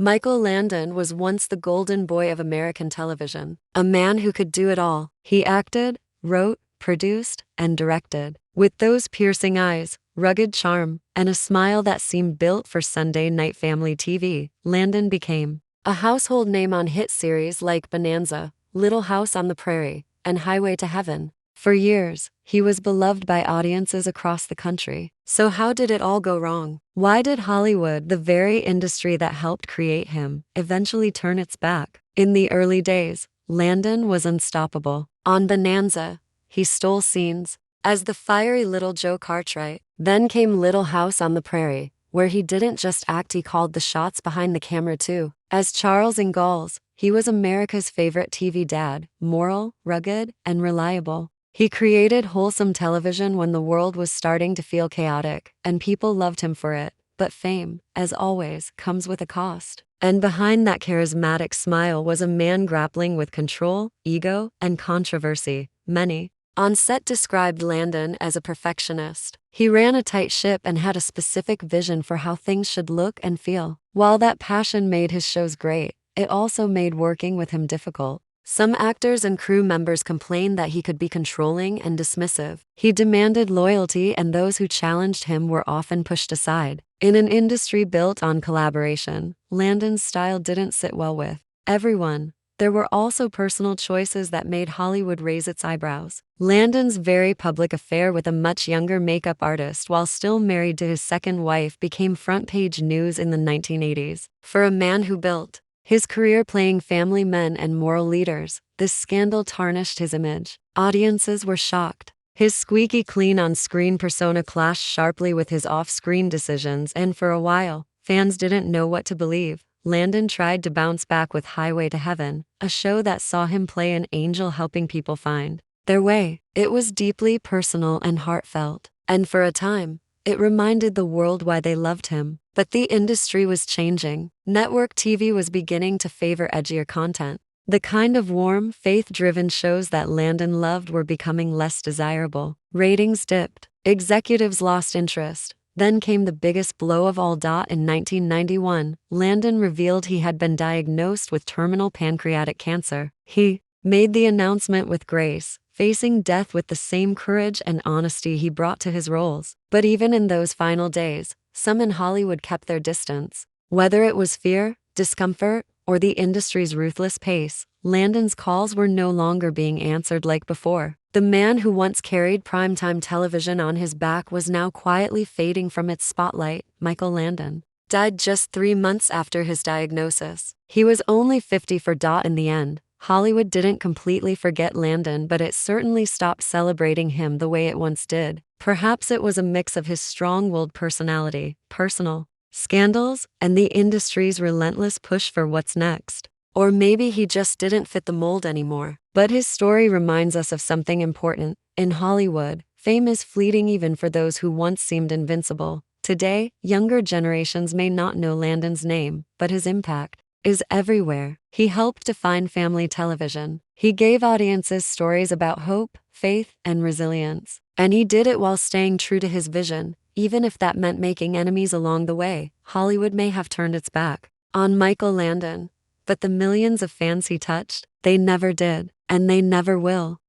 Michael Landon was once the golden boy of American television, a man who could do it all. He acted, wrote, produced, and directed. With those piercing eyes, rugged charm, and a smile that seemed built for Sunday night family TV, Landon became a household name on hit series like Bonanza, Little House on the Prairie, and Highway to Heaven. For years, he was beloved by audiences across the country. So how did it all go wrong? Why did Hollywood, the very industry that helped create him, eventually turn its back? In the early days, Landon was unstoppable. On Bonanza, he stole scenes as the fiery little Joe Cartwright. Then came Little House on the Prairie, where he didn't just act, he called the shots behind the camera too. As Charles Ingalls, he was America's favorite TV dad, moral, rugged, and reliable. He created wholesome television when the world was starting to feel chaotic, and people loved him for it. But fame, as always, comes with a cost. And behind that charismatic smile was a man grappling with control, ego, and controversy. Many on set described Landon as a perfectionist. He ran a tight ship and had a specific vision for how things should look and feel. While that passion made his shows great, it also made working with him difficult. Some actors and crew members complained that he could be controlling and dismissive. He demanded loyalty, and those who challenged him were often pushed aside. In an industry built on collaboration, Landon's style didn't sit well with everyone. There were also personal choices that made Hollywood raise its eyebrows. Landon's very public affair with a much younger makeup artist while still married to his second wife became front-page news in the 1980s. For a man who built his career playing family men and moral leaders, this scandal tarnished his image. Audiences were shocked. His squeaky clean on-screen persona clashed sharply with his off-screen decisions, and for a while, fans didn't know what to believe. Landon tried to bounce back with Highway to Heaven, a show that saw him play an angel helping people find their way. It was deeply personal and heartfelt, and for a time, it reminded the world why they loved him. But the industry was changing. Network TV was beginning to favor edgier content. The kind of warm, faith-driven shows that Landon loved were becoming less desirable. Ratings dipped. Executives lost interest. Then came the biggest blow of all. In 1991, Landon revealed he had been diagnosed with terminal pancreatic cancer. He made the announcement with grace, facing death with the same courage and honesty he brought to his roles. But even in those final days, some in Hollywood kept their distance. Whether it was fear, discomfort, or the industry's ruthless pace, Landon's calls were no longer being answered like before. The man who once carried primetime television on his back was now quietly fading from its spotlight. Michael Landon died just 3 months after his diagnosis. He was only 54. In the end, Hollywood didn't completely forget Landon, but it certainly stopped celebrating him the way it once did. Perhaps it was a mix of his strong-willed personality, personal scandals, and the industry's relentless push for what's next. Or maybe he just didn't fit the mold anymore. But his story reminds us of something important. In Hollywood, fame is fleeting even for those who once seemed invincible. Today, younger generations may not know Landon's name, but his impact is everywhere. He helped define family television. He gave audiences stories about hope, faith, and resilience. And he did it while staying true to his vision, even if that meant making enemies along the way. Hollywood may have turned its back on Michael Landon, but the millions of fans he touched, they never did, and they never will.